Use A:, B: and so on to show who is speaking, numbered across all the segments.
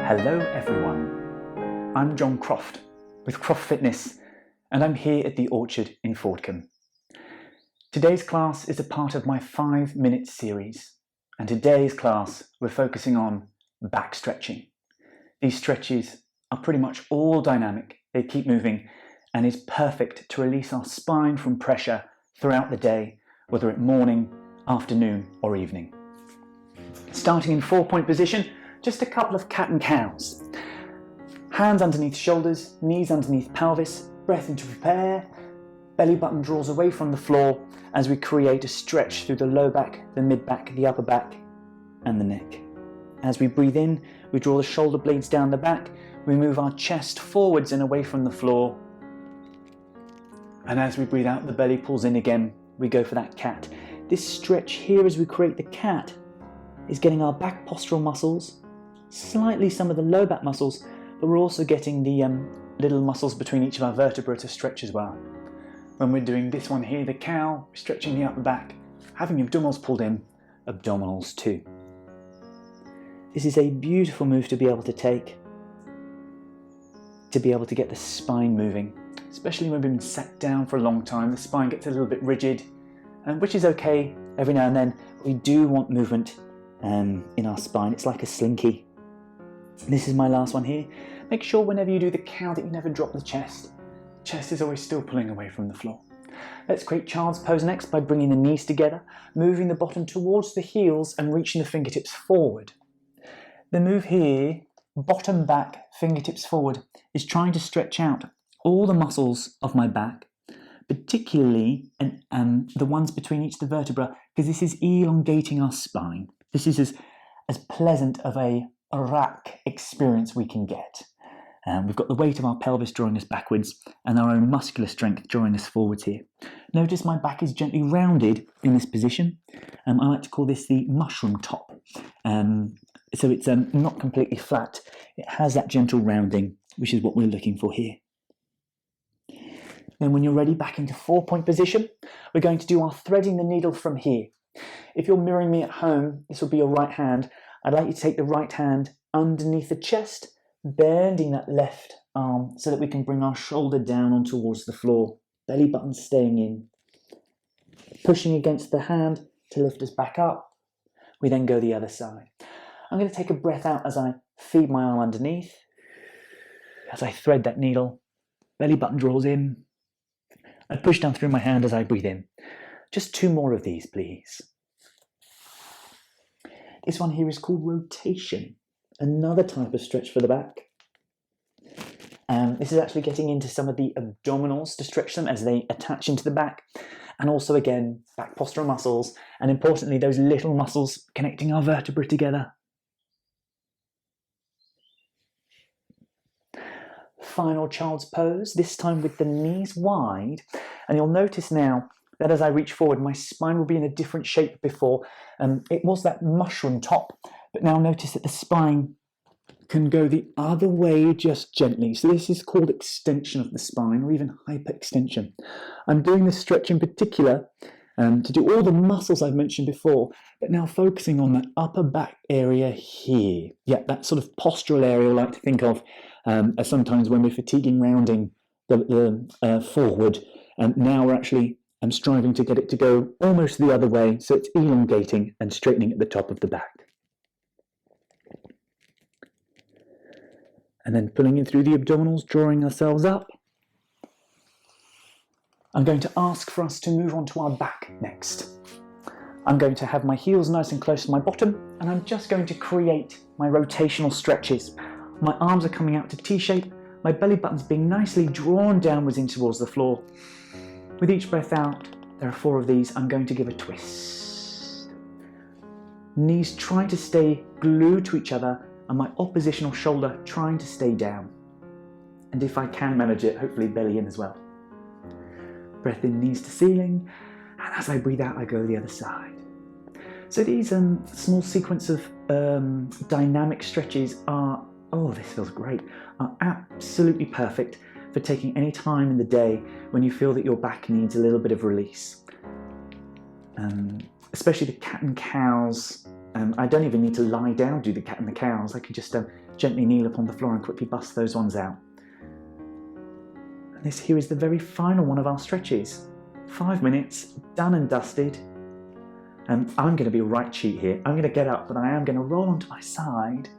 A: Hello everyone, I'm John Croft with Croft Fitness and I'm here at the Orchard in Fordcombe. Today's class is a part of my 5-minute series, and today's class we're focusing on back stretching. These stretches are pretty much all dynamic, they keep moving and is perfect to release our spine from pressure throughout the day, whether at morning, afternoon or evening. Starting in 4-point position, just a couple of cat and cows. Hands underneath shoulders, knees underneath pelvis, breath into prepare, belly button draws away from the floor as we create a stretch through the low back, the mid back, the upper back and the neck. As we breathe in, we draw the shoulder blades down the back, we move our chest forwards and away from the floor. And as we breathe out, the belly pulls in again, we go for that cat. This stretch here as we create the cat is getting our back postural muscles, slightly some of the low back muscles, but we're also getting the little muscles between each of our vertebrae to stretch as well. When we're doing this one here, the cow, stretching the upper back, having abdominals pulled in, abdominals too. This is a beautiful move to be able to take, to be able to get the spine moving, especially when we've been sat down for a long time. The spine gets a little bit rigid, which is okay every now and then. We do want movement in our spine. It's like a slinky. This is my last one here. Make sure whenever you do the cow that you never drop the chest. Chest is always still pulling away from the floor. Let's create child's pose next by bringing the knees together, moving the bottom towards the heels and reaching the fingertips forward. The move here, bottom back, fingertips forward, is trying to stretch out all the muscles of my back, particularly the ones between each of the vertebrae, because this is elongating our spine. This is as pleasant of a rack experience we can get. We've got the weight of our pelvis drawing us backwards and our own muscular strength drawing us forwards here. Notice my back is gently rounded in this position. I like to call this the mushroom top. So it's not completely flat. It has that gentle rounding, which is what we're looking for here. Then when you're ready, back into 4-point position, we're going to do our threading the needle from here. If you're mirroring me at home, this will be your right hand. I'd like you to take the right hand underneath the chest, bending that left arm so that we can bring our shoulder down on towards the floor. Belly button staying in. Pushing against the hand to lift us back up. We then go the other side. I'm going to take a breath out as I feed my arm underneath. As I thread that needle, belly button draws in. I push down through my hand as I breathe in. Just 2 more of these, please. This one here is called rotation, another type of stretch for the back. This is actually getting into some of the abdominals to stretch them as they attach into the back, and also again, back postural muscles, and importantly, those little muscles connecting our vertebrae together. Final child's pose, this time with the knees wide, and you'll notice now that as I reach forward, my spine will be in a different shape before. It was that mushroom top, but now notice that the spine can go the other way just gently. So this is called extension of the spine, or even hyperextension. I'm doing this stretch in particular to do all the muscles I've mentioned before, but now focusing on that upper back area here. Yeah, that sort of postural area I like to think of as sometimes when we're fatiguing rounding the forward, and now we're actually I'm striving to get it to go almost the other way, so it's elongating and straightening at the top of the back. And then pulling in through the abdominals, drawing ourselves up. I'm going to ask for us to move on to our back next. I'm going to have my heels nice and close to my bottom, and I'm just going to create my rotational stretches. My arms are coming out to T-shape, my belly button's being nicely drawn downwards in towards the floor. With each breath out, there are 4 of these, I'm going to give a twist. Knees trying to stay glued to each other and my oppositional shoulder trying to stay down. And if I can manage it, hopefully belly in as well. Breath in, knees to ceiling, and as I breathe out, I go the other side. So these small sequence of dynamic stretches are, oh, this feels great, are absolutely perfect for taking any time in the day when you feel that your back needs a little bit of release. Especially the cat and cows I don't even need to lie down, do the cat and the cows. I can just gently kneel upon the floor and quickly bust those ones out. And this here is the very final one of our stretches. 5 minutes, done and dusted. I'm going to be a right cheat here. I'm going to get up, but I am going to roll onto my side,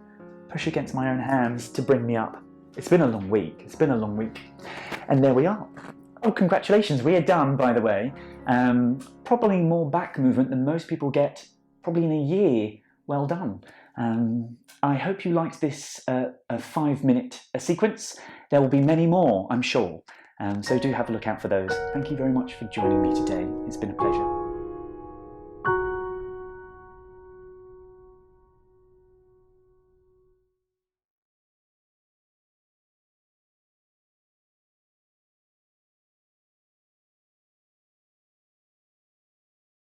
A: push against my own hands to bring me up. It's been a long week. It's been a long week. And there we are. Oh, congratulations. We are done, by the way. Probably more back movement than most people get probably in a year. Well done. I hope you liked this 5-minute sequence. There will be many more, I'm sure. So do have a look out for those. Thank you very much for joining me today. It's been a pleasure.